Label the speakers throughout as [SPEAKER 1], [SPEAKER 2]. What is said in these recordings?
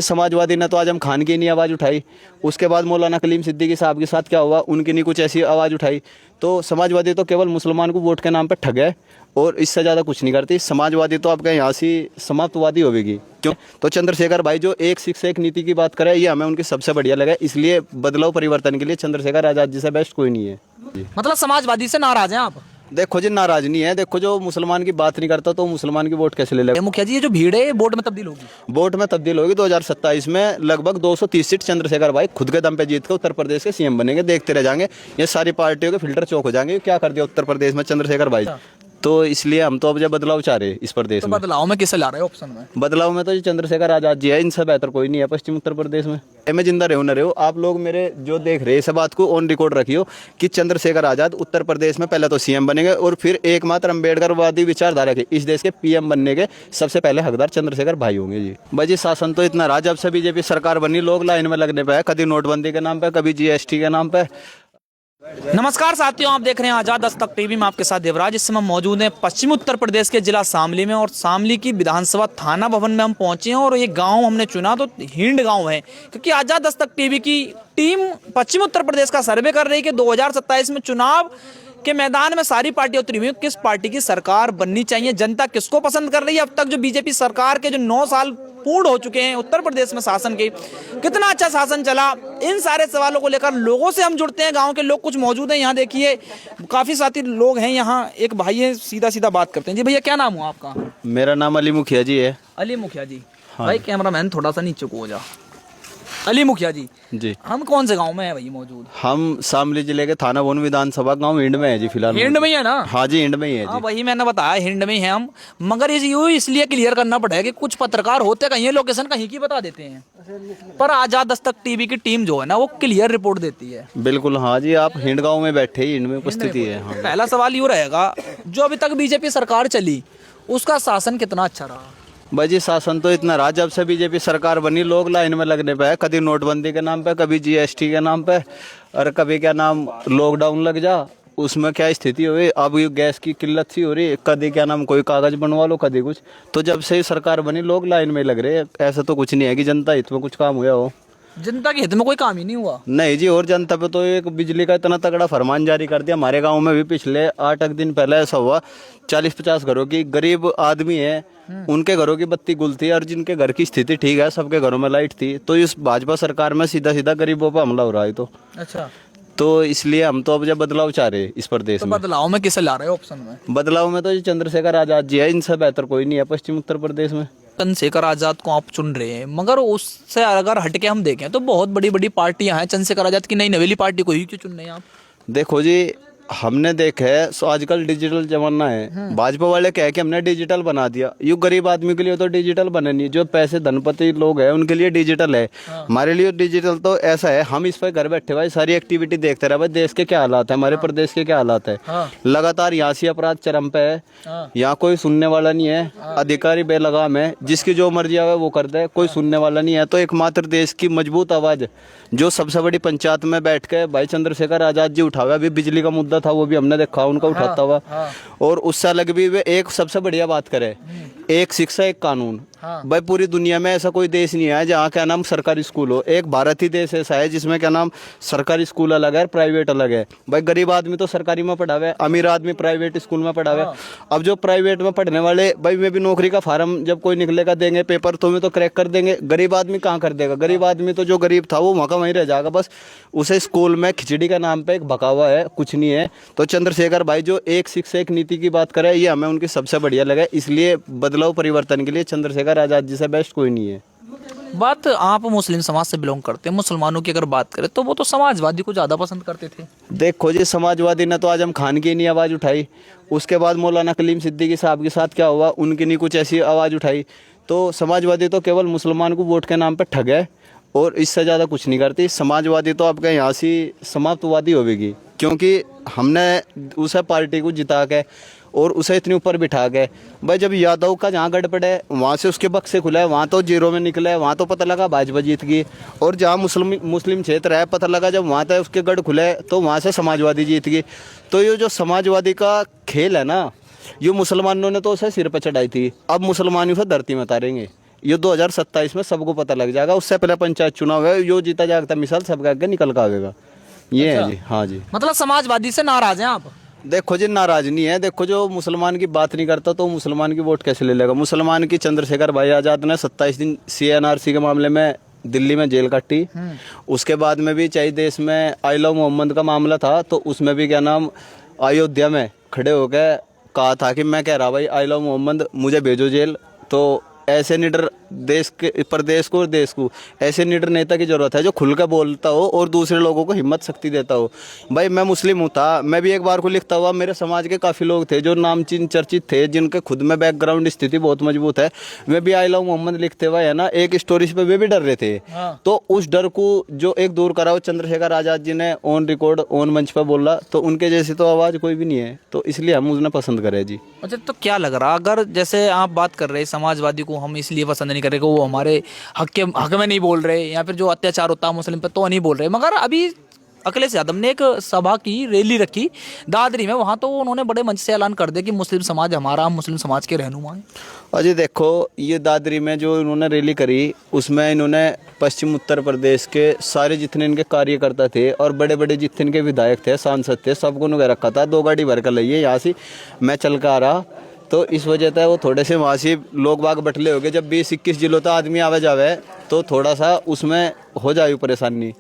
[SPEAKER 1] समाजवादी ने तो आजम खान की नहीं आवाज़ उठाई, उसके बाद मौलाना कलीम सिद्दीकी साहब के साथ क्या हुआ, उनकी नहीं कुछ ऐसी आवाज़ उठाई। तो समाजवादी तो केवल मुसलमान को वोट के नाम पर ठग है और इससे ज़्यादा कुछ नहीं करती। समाजवादी तो आपके यहाँ से समाप्तवादी होगी। क्यों? तो चंद्रशेखर भाई जो एक शिक्षा एक नीति की बात करे, ये हमें उनकी सबसे बढ़िया लगा। इसलिए बदलाव परिवर्तन के लिए चंद्रशेखर आज़ाद जी से बेस्ट कोई नहीं है।
[SPEAKER 2] मतलब समाजवादी से नाराज हैं आप?
[SPEAKER 1] देखो जी, नाराज नहीं है। देखो, जो मुसलमान की बात नहीं करता तो मुसलमान की वोट कैसे ले लेगा?
[SPEAKER 2] मुखिया जी, ये जो भीड़ है ये वोट में तब्दील होगी?
[SPEAKER 1] वोट में तब्दील होगी। 2027 में लगभग 230 सीट चंद्रशेखर भाई खुद के दम पे जीत के उत्तर प्रदेश के सीएम बनेंगे। देखते रह जाएंगे, ये सारी पार्टियों के फिल्टर चौक हो जाएंगे। क्या कर दिया उत्तर प्रदेश में चंद्रशेखर भाई। तो इसलिए हम तो अब जब बदलाव चाह रहे हैं इस प्रदेश में।
[SPEAKER 2] बदलाव में किसे ला रहे हो ऑप्शन में?
[SPEAKER 1] बदलाव में तो जी चंद्रशेखर आजाद जी है, इनसे बेहतर कोई नहीं है पश्चिम उत्तर प्रदेश में। मैं जिंदा रहूं न रहूं, आप लोग मेरे जो देख रहे हैं इस बात को ऑन रिकॉर्ड रखियो कि चंद्रशेखर आजाद उत्तर प्रदेश में पहले तो सीएम बनेंगे और फिर एकमात्र अम्बेडकरवादी विचारधारा के इस देश के पीएम बनने के सबसे पहले हकदार चंद्रशेखर भाई होंगे जी। भाई शासन तो इतना रहा, जब से बीजेपी सरकार बनी लोग लाइन में लगने पे है, कभी नोटबंदी के नाम पे, कभी जीएसटी के नाम पे।
[SPEAKER 2] नमस्कार साथियों, आप देख रहे हैं आजाद दस्तक टीवी में आपके साथ देवराज। इस समय हम मौजूद हैं पश्चिमी उत्तर प्रदेश के जिला शामली में और शामली की विधानसभा थाना भवन में हम पहुंचे हैं। और ये गांव हमने चुना तो हिंड गांव है, क्योंकि आजाद दस्तक टीवी की टीम पश्चिमी उत्तर प्रदेश का सर्वे कर रही है कि 2027 में चुनाव के मैदान में सारी पार्टियां उतरी हुई, किस पार्टी की सरकार बननी चाहिए, जनता किसको पसंद कर रही है। अब तक जो बीजेपी सरकार के जो 9 साल पूर्ण हो चुके हैं उत्तर प्रदेश में शासन के, कितना अच्छा शासन चला, इन सारे सवालों को लेकर लोगों से हम जुड़ते हैं। गांव के लोग कुछ मौजूद हैं यहाँ, देखिए काफी साथी लोग हैं यहाँ। एक भाई है, सीधा सीधा बात करते हैं। जी भैया, क्या नाम हुआ आपका?
[SPEAKER 1] मेरा नाम अली मुखिया जी है।
[SPEAKER 2] अली मुखिया जी।
[SPEAKER 1] हाँ।
[SPEAKER 2] भाई कैमरामैन थोड़ा सा नीचे को हो जा। अली मुखिया जी, हम कौन से गांव में है भाई मौजूद?
[SPEAKER 1] हम शामली जिले के थाना भवन विधानसभा गांव हिंड में है जी फिलहाल।
[SPEAKER 2] हिंड में ही है ना?
[SPEAKER 1] हाँ जी, हिंड में ही है जी।
[SPEAKER 2] हाँ, वही मैंने बताया, हिंड में ही है हम। मगर इसलिए क्लियर करना पड़ेगा कि कुछ पत्रकार होते कहीं लोकेशन कहीं की बता देते हैं, पर आजाद दस्तक टीवी की टीम जो है ना वो क्लियर रिपोर्ट देती है।
[SPEAKER 1] बिल्कुल हाँ जी, आप हिंड गांव में बैठे ही हिंड में उपस्थिति है। हाँ।
[SPEAKER 2] पहला सवाल यूँ रहेगा, जो अभी तक बीजेपी सरकार चली उसका शासन कितना अच्छा रहा?
[SPEAKER 1] भाई शासन तो इतना रहा, जब से बीजेपी सरकार बनी लोग लाइन में लगने पे है, कभी नोटबंदी के नाम पे, कभी जीएसटी के नाम पे, और कभी क्या नाम लॉकडाउन लग जा, उसमें क्या स्थिति हुई। अब ये गैस की किल्लत सी हो रही है, कभी क्या नाम कोई कागज बनवा लो, कभी कुछ। तो जब से सरकार बनी लोग लाइन में लग रहे हैं। ऐसा तो कुछ नहीं है कि जनता हित में कुछ काम हुआ हो।
[SPEAKER 2] जनता के हित में कोई काम ही नहीं हुआ? नहीं
[SPEAKER 1] जी। और जनता पे तो एक बिजली का इतना तगड़ा फरमान जारी कर दिया। हमारे गांव में भी पिछले 8 दिन पहले ऐसा हुआ, 40-50 घरों की गरीब आदमी है, उनके घरों की बत्ती गुल थी, और जिनके घर की स्थिति ठीक है सबके घरों में लाइट थी। तो इस भाजपा सरकार में सीधा सीधा गरीबों पर हमला हो रहा है। तो अच्छा, तो इसलिए हम तो अब जब बदलाव चाह रहे हैं इस प्रदेश में।
[SPEAKER 2] बदलाव में किसे ला रहे हो ऑप्शन में?
[SPEAKER 1] बदलाव में तो जी चंद्रशेखर आजाद जी है, इनसे बेहतर कोई नहीं है पश्चिम उत्तर प्रदेश में।
[SPEAKER 2] चंद्रशेखर आजाद को आप चुन रहे हैं, मगर उससे अगर हटके हम देखें तो बहुत बड़ी बड़ी पार्टियां हैं। चंद्रशेखर आजाद की नई नवेली पार्टी को ही क्यों चुन रहे हैं आप?
[SPEAKER 1] देखो जी, हमने देखा है सो आजकल डिजिटल जमाना है। भाजपा वाले कह के हमने डिजिटल बना दिया। यू गरीब आदमी के लिए तो डिजिटल बने नहीं, जो पैसे धनपति लोग हैं उनके लिए डिजिटल है। हमारे लिए डिजिटल तो ऐसा है, हम इस पर घर बैठे भाई सारी एक्टिविटी देखते रहे। भाई देश के क्या हालात है, हमारे प्रदेश के क्या हालात है। लगातार यहाँ से अपराध चरम पे है, यहाँ कोई सुनने वाला नहीं है, अधिकारी बेलगाम है, जिसकी जो मर्जी आवे वो करता है, कोई सुनने वाला नहीं है। तो एकमात्र देश की मजबूत आवाज जो सबसे बड़ी पंचायत में बैठ के भाई चंद्रशेखर आजाद जी उठावे। अभी बिजली का मुद्दा था, वो भी हमने देखा उनका उठाता हुआ। और उससे अलग भी वे एक सबसे बढ़िया बात करे, एक शिक्षा एक कानून। भाई पूरी दुनिया में ऐसा कोई देश नहीं है जहाँ क्या नाम सरकारी स्कूल हो। एक भारत ही देश ऐसा है जिसमें क्या नाम सरकारी स्कूल अलग है, प्राइवेट अलग है। भाई गरीब आदमी तो सरकारी में पढ़ावे, अमीर आदमी प्राइवेट स्कूल में पढ़ावे। अब जो प्राइवेट में पढ़ने वाले, भाई मैं भी नौकरी का फार्म जब कोई निकलेगा देंगे पेपर तो मैं तो क्रैक कर देंगे। गरीब आदमी कहाँ कर देगा? गरीब आदमी तो जो गरीब था वो वहाँ का वहीं रह जाएगा। बस उसे स्कूल में खिचड़ी का नाम पे एक बकावा है, कुछ नहीं है। तो चंद्रशेखर भाई जो एक शिक्षा एक नीति की बात करे, ये हमें उनकी सबसे बढ़िया लगा। इसलिए बदलाव परिवर्तन के लिए चंद्रशेखर आजाद जी से बेस्ट कोई नहीं है।
[SPEAKER 2] बात आप मुस्लिम समाज से बिलोंग करते हैं, मुसलमानों की अगर बात करें तो वो तो समाजवादी को ज़्यादा पसंद करते थे।
[SPEAKER 1] देखो जी, समाजवादी ने तो आजम खान की नहीं आवाज़ उठाई, उसके बाद मौलाना कलीम सिद्दीकी साहब के साथ क्या हुआ, उनकी नहीं कुछ ऐसी आवाज़ उठाई। तो समाजवादी तो केवल मुसलमान को वोट के नाम पर ठग है और इससे ज़्यादा कुछ नहीं करती। समाजवादी तो आपके यहाँ से समाप्तवादी होगी, क्योंकि हमने उस पार्टी को जिता के और उसे इतने ऊपर बिठा गए। भाई जब यादव का जहाँ गढ़ पड़े वहाँ से उसके बक्से खुला है, वहाँ तो जीरो में निकला है, वहाँ तो पता लगा भाजपा जीत गई। और जहाँ मुस्लिम क्षेत्र है, पता लगा जब वहाँ तक उसके गढ़ खुले तो वहाँ से समाजवादी जीत गई। तो ये जो समाजवादी का खेल है ना, ये मुसलमानों ने तो उसे सिर पर चढ़ाई थी, अब मुसलमान उसे धरती में उतारेंगे। ये 2027 में सबको पता लग जाएगा। उससे पहले पंचायत चुनाव है, यो जीता जागता मिसाल सबका आगे निकल का आवेगा। ये है जी। हाँ जी।
[SPEAKER 2] मतलब समाजवादी से नाराज हैं आप?
[SPEAKER 1] देखो जी, नाराज नहीं है। देखो, जो मुसलमान की बात नहीं करता तो मुसलमान की वोट कैसे ले लेगा? मुसलमान की चंद्रशेखर भाई आजाद ने 27 दिन CNRC के मामले में दिल्ली में जेल काटी। उसके बाद में भी चाहे देश में आई लव मोहम्मद का मामला था, तो उसमें भी क्या नाम अयोध्या में खड़े होकर कहा था कि मैं कह रहा भाई आई लव मोहम्मद, मुझे भेजो जेल। तो ऐसे निडर देश के प्रदेश को और देश को ऐसे निडर नेता की जरूरत है जो खुलकर बोलता हो और दूसरे लोगों को हिम्मत शक्ति देता हो। भाई मैं मुस्लिम हूँ था, मैं भी एक बार को लिखता हुआ, मेरे समाज के काफ़ी लोग थे जो नामचीन चर्चित थे, जिनके खुद में बैकग्राउंड स्थिति बहुत मजबूत है, वे भी आई लव मोहम्मद लिखते हुए है ना एक स्टोरी पे वे भी डर रहे थे। तो उस डर को जो एक दूर करा वो चंद्रशेखर आजाद जी ने ऑन रिकॉर्ड ऑन मंच पर बोला, तो उनके जैसी तो आवाज़ कोई भी नहीं है, तो इसलिए हम उन्हें पसंद करें जी।
[SPEAKER 2] अच्छा, तो क्या लग रहा, अगर जैसे आप बात कर रहे समाजवादी को हम इसलिए पसंद नहीं कर रहे कि वो हमारे हक में नहीं बोल रहे, या फिर जो अत्याचार होता है मुस्लिम पे तो नहीं बोल रहे, मगर अभी अखिलेश यादव ने एक सभा की, रैली रखी दादरी में, वहाँ तो उन्होंने बड़े मंच से ऐलान कर दिया कि मुस्लिम समाज हमारा, हम मुस्लिम समाज के रहनुमा हैं।
[SPEAKER 1] अजय देखो, ये दादरी में जो इन्होंने रैली करी उसमें इन्होंने पश्चिम उत्तर प्रदेश के सारे जितने इनके कार्यकर्ता थे और बड़े बड़े जितने इनके विधायक थे, सांसद थे, सबको उन्होंने रखा था। 2 गाड़ी भर कर लाइए यहाँ से, मैं चल कर आ रहा, तो इस वजह से वो थोड़े से वहाँ से लोग बाग बटले हो गए। जब 20-21 जिलों तक आदमी आवे जावे तो थोड़ा सा उसमें हो जाए परेशानी,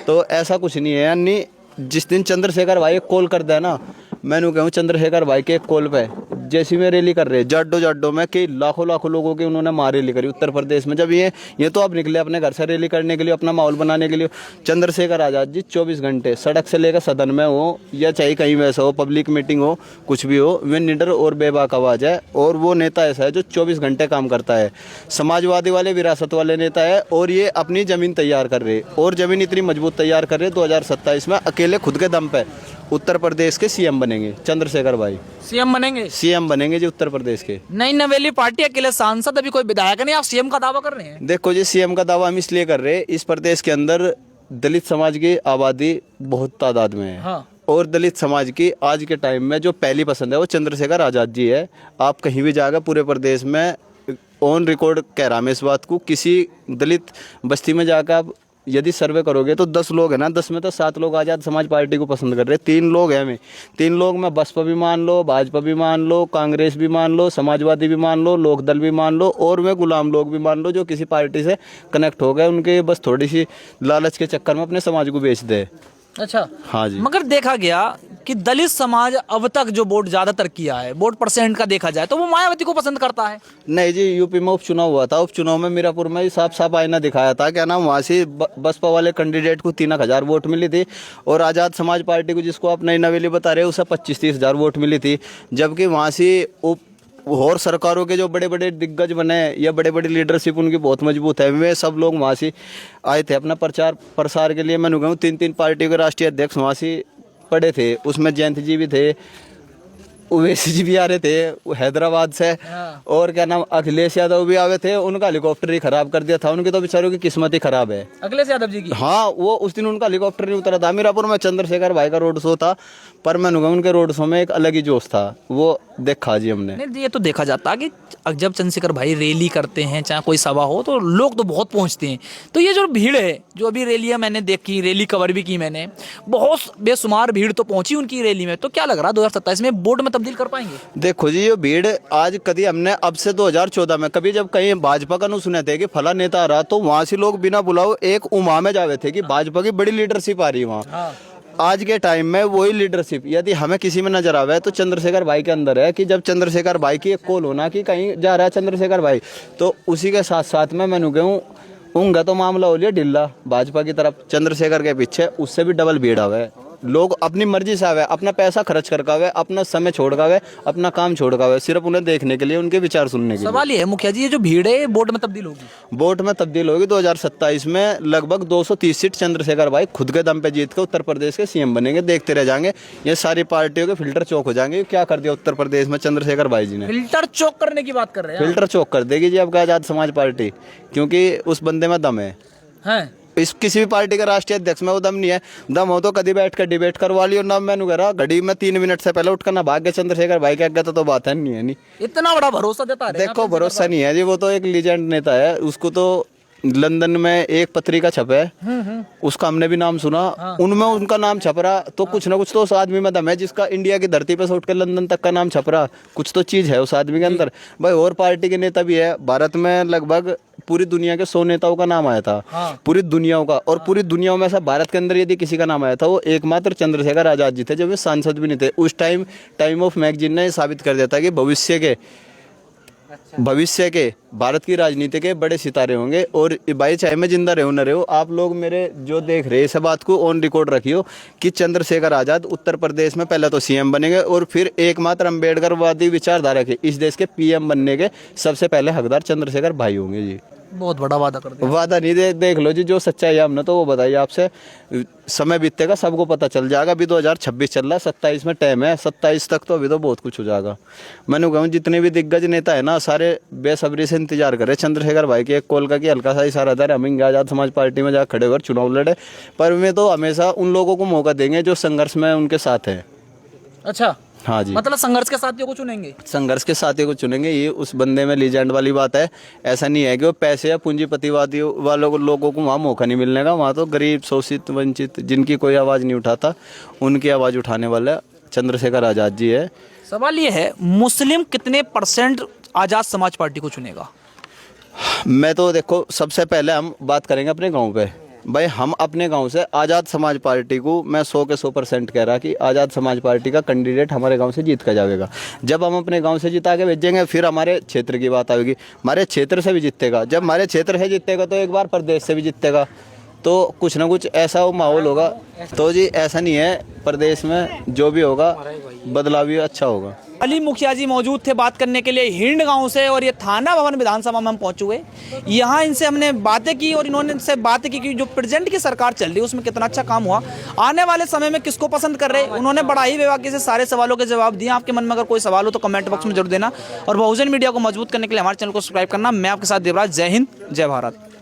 [SPEAKER 1] तो ऐसा कुछ नहीं है। यानी जिस दिन चंद्रशेखर भाई कॉल कर दे ना, मैंने कहूँ चंद्रशेखर भाई के कॉल पे जैसी में रैली कर रहे जाडो में कि लाखों लाखों लोगों की उन्होंने मार रैली करी उत्तर प्रदेश में। जब ये तो अब निकले अपने घर से रैली करने के लिए, अपना माहौल बनाने के लिए। चंद्रशेखर आजाद जी 24 घंटे सड़क से लेकर सदन में हो या चाहे कहीं वैसा हो, पब्लिक मीटिंग हो, कुछ भी हो, वे निडर और बेबाक आवाज़ है। और वो नेता ऐसा है जो 24 घंटे काम करता है, समाजवादी वाले विरासत वाले नेता है। और ये अपनी ज़मीन तैयार कर रहे, और ज़मीन इतनी मजबूत तैयार कर रहे, 2027 में अकेले खुद के दम पे उत्तर प्रदेश के CM बनेंगे चंद्रशेखर भाई।
[SPEAKER 2] सीएम बनेंगे?
[SPEAKER 1] CM बनेंगे जी उत्तर प्रदेश के।
[SPEAKER 2] नई नवेली पार्टी, अकेले सांसद, अभी कोई विधायक नहीं, आप सीएम का दावा कर रहे हैं?
[SPEAKER 1] देखो जी, CM का दावा हम इसलिए कर रहे हैं, इस प्रदेश के अंदर दलित समाज की आबादी बहुत तादाद में है।
[SPEAKER 2] हाँ।
[SPEAKER 1] और दलित समाज की आज के टाइम में जो पहली पसंद है वो चंद्रशेखर आजाद जी है। आप कहीं भी जाकर पूरे प्रदेश में ऑन रिकॉर्ड कह रहा मैं इस बात को, किसी दलित बस्ती में जाकर आप यदि सर्वे करोगे तो 10 लोग हैं ना, 10 में तो 7 लोग आजाद समाज पार्टी को पसंद कर रहे हैं। 3 लोग हैं, 3 लोग में बसपा भी मान लो, भाजपा भी मान लो, कांग्रेस भी मान लो, समाजवादी भी मान लो, लोकदल भी मान लो, और वे गुलाम लोग भी मान लो जो किसी पार्टी से कनेक्ट हो गए, उनके बस थोड़ी सी लालच के चक्कर में अपने समाज को बेच दे।
[SPEAKER 2] अच्छा।
[SPEAKER 1] हाँ जी।
[SPEAKER 2] मगर देखा गया कि दलित समाज अब तक जो वोट ज्यादातर किया है, वोट परसेंट का देखा जाए तो वो मायावती को पसंद करता है।
[SPEAKER 1] नहीं जी, यूपी में उपचुनाव हुआ था, उपचुनाव में मीरापुर में साफ साफ आईना दिखाया था, क्या नाम, वहाँ से बसपा वाले कैंडिडेट को 3,000 वोट मिली थी, और आज़ाद समाज पार्टी को जिसको आप नई नवेली बता रहे हो उसे 25-30 हज़ार वोट मिली थी। जबकि वहाँ से और सरकारों के जो बड़े बड़े दिग्गज बने या बड़े बड़े लीडरशिप उनकी बहुत मजबूत है, वे सब लोग वहाँ से आए थे अपना प्रचार प्रसार के लिए। मैंने कहूँ 3-3 पार्टियों के राष्ट्रीय अध्यक्ष वहाँ से पड़े थे, उसमें जयंत जी भी थे, ओवैसी जी भी आ रहे थे हैदराबाद से, और क्या नाम अखिलेश यादव भी आए थे। उनका हेलीकॉप्टर ही खराब कर दिया था, उनकी तो बेचारों की किस्मत ही खराब है,
[SPEAKER 2] अखिलेश यादव जी की।
[SPEAKER 1] हाँ, वो उस दिन उनका हेलीकॉप्टर नहीं उतरा था। मीरापुर में चंद्रशेखर भाई का रोड शो था, पर मैंने कहा उनके रोड शो में एक अलग ही जोश था, वो देखा जी हमने।
[SPEAKER 2] नहीं, ये तो देखा जाता है कि जब चंद्रशेखर भाई रैली करते हैं, चाहे कोई सभा हो, तो लोग तो बहुत पहुंचते हैं। तो ये जो भीड़ है, जो अभी रैलियां मैंने देखी, रैली कवर भी की मैंने, बहुत बेशुमार भीड़ तो पहुंची उनकी रैली में। तो क्या लग रहा है 2027 में वोट में तब्दील कर पाएंगे?
[SPEAKER 1] देखो जी, ये भीड़ आज कभी हमने अब से 2014 में कभी जब कहीं भाजपा का नु सुने थे कि फला नेता आ रहा, तो वहां से लोग बिना बुलाओ एक उमा में जावे थे कि भाजपा की बड़ी लीडरशिप आ रही है वहाँ। आज के टाइम में वही लीडरशिप यदि हमें किसी में नजर आवे तो चंद्रशेखर भाई के अंदर है, कि जब चंद्रशेखर भाई की एक कॉल होना कि कहीं जा रहा है चंद्रशेखर भाई, तो उसी के साथ साथ में मैंने कहूँ उंगा तो मामला हो लिया ढिल्ला भाजपा की तरफ, चंद्रशेखर के पीछे उससे भी डबल भीड़ आवे। लोग अपनी मर्जी से आवे, अपना पैसा खर्च कर कावे, अपना समय छोड़ कावे, अपना काम छोड़ कावे, सिर्फ उन्हें देखने के लिए, उनके विचार सुनने के लिए।
[SPEAKER 2] सवाल ये है मुखिया जी, ये जो भीड़ है वोट में तब्दील होगी?
[SPEAKER 1] वोट में तब्दील होगी। 2027 में लगभग 230 सीट चंद्रशेखर भाई खुद के दम पे जीत के उत्तर प्रदेश के CM बनेंगे। देखते रह जाएंगे, ये सारी पार्टियों के फिल्टर चौक हो जाएंगे। क्या कर दिया उत्तर प्रदेश में चंद्रशेखर भाई जी ने,
[SPEAKER 2] फिल्टर चौक करने की बात कर रहे हैं?
[SPEAKER 1] फिल्टर चौक कर देगी जी अब आजाद समाज पार्टी, क्योंकि उस बंदे में दम है। इस किसी भी पार्टी का राष्ट्रीय अध्यक्ष में वो दम नहीं है। दम हो तो कभी बैठ कर डिबेट करवा लियो ना। मैंने कह रहा घड़ी में 3 मिनट से पहले उठकर ना भाग्य चंद्रशेखर भाई के आगे तो बात है नहीं है। नहीं
[SPEAKER 2] इतना बड़ा भरोसा देता है।
[SPEAKER 1] देखो भरोसा नहीं है जी, वो तो एक लीजेंड नेता है। उसको तो लंदन में एक पत्रिका छपे, उसका हमने भी नाम सुना। उनमें उनका नाम छप रहा तो कुछ ना कुछ तो उस आदमी में दम है, जिसका इंडिया की धरती पे से उठ के लंदन तक का नाम छप रहा। कुछ तो चीज है उस आदमी के अंदर भाई। और पार्टी के नेता भी है भारत में, लगभग पूरी दुनिया के 100 नेताओं का नाम आया था। पूरी दुनिया का, और पूरी दुनिया में से भारत के अंदर यदि किसी का नाम आया था वो एकमात्र चंद्रशेखर आजाद जी थे, जब वे सांसद भी नहीं थे उस टाइम। टाइम ऑफ मैगजीन ने साबित कर दिया था कि भविष्य के भारत की राजनीति के बड़े सितारे होंगे। और भाई चाहे मैं जिंदा रहूं न रहूं, आप लोग मेरे जो देख रहे हैं इस बात को ऑन रिकॉर्ड रखियो कि चंद्रशेखर आजाद उत्तर प्रदेश में पहले तो सीएम बनेंगे और फिर एकमात्र अम्बेडकरवादी विचारधारा के इस देश के पीएम बनने के सबसे पहले हकदार चंद्रशेखर भाई होंगे जी।
[SPEAKER 2] बहुत बड़ा वादा कर दिया।
[SPEAKER 1] वादा नहीं, देख लो जी, जो सच्चाई है हमने तो वो बताइए आपसे। समय बीतेगा सबको पता चल जाएगा। अभी 2026 चल रहा है, 27 में टाइम है, 27 तक तो अभी तो बहुत कुछ हो जाएगा। मैंने कहूँ जितने भी दिग्गज नेता है ना, सारे बेसब्री से इंतजार कर रहे चंद्रशेखर भाई की एक कॉल का कि हल्का सा इशारा था हम आजाद समाज पार्टी में जाकर खड़े होकर चुनाव लड़े। पर वे तो हमेशा उन लोगों को मौका देंगे जो संघर्ष में उनके साथ है।
[SPEAKER 2] अच्छा,
[SPEAKER 1] हाँ जी,
[SPEAKER 2] मतलब संघर्ष के साथियों को चुनेंगे।
[SPEAKER 1] संघर्ष के साथियों को चुनेंगे। ये उस बंदे में लीजेंड वाली बात है। ऐसा नहीं है कि वो पैसे या पूंजीपतिवादियों वालों को, लोगों को वहाँ मौका नहीं मिलने का। वहाँ तो गरीब, शोषित, वंचित, जिनकी कोई आवाज़ नहीं उठाता, उनकी आवाज़ उठाने वाला चंद्रशेखर आजाद जी है।
[SPEAKER 2] सवाल ये है, मुस्लिम कितने % आजाद समाज पार्टी को चुनेगा?
[SPEAKER 1] मैं तो देखो, सबसे पहले हम बात करेंगे अपने गाँव पे। भाई हम अपने गांव से आज़ाद समाज पार्टी को मैं 100 के 100% कह रहा कि आज़ाद समाज पार्टी का कैंडिडेट हमारे गांव से जीत कर जाएगा। जब हम अपने गांव से जिता के भेजेंगे फिर हमारे क्षेत्र की बात आएगी। हमारे क्षेत्र से भी जीतेगा, जब हमारे क्षेत्र से जीतेगा तो एक बार प्रदेश से भी जीतेगा। तो कुछ ना कुछ ऐसा माहौल होगा। तो जी ऐसा नहीं है, प्रदेश में जो भी होगा बदलाव भी अच्छा होगा।
[SPEAKER 2] अली मुखिया जी मौजूद थे बात करने के लिए हिंड गांव से, और ये थाना भवन विधानसभा में हम पहुंचे हुए। यहाँ इनसे हमने बातें की और इन्होंने इनसे बातें की कि जो प्रेजेंट की सरकार चल रही है उसमें कितना अच्छा काम हुआ, आने वाले समय में किसको पसंद कर रहे हैं। उन्होंने बड़ा ही बेबाकी से सारे सवालों के जवाब दिए। आपके मन में अगर कोई सवाल हो तो कमेंट बॉक्स में जरूर देना, और बहुजन मीडिया को मजबूत करने के लिए हमारे चैनल को सब्सक्राइब करना। मैं आपके साथ देवराज। जय हिंद, जय भारत।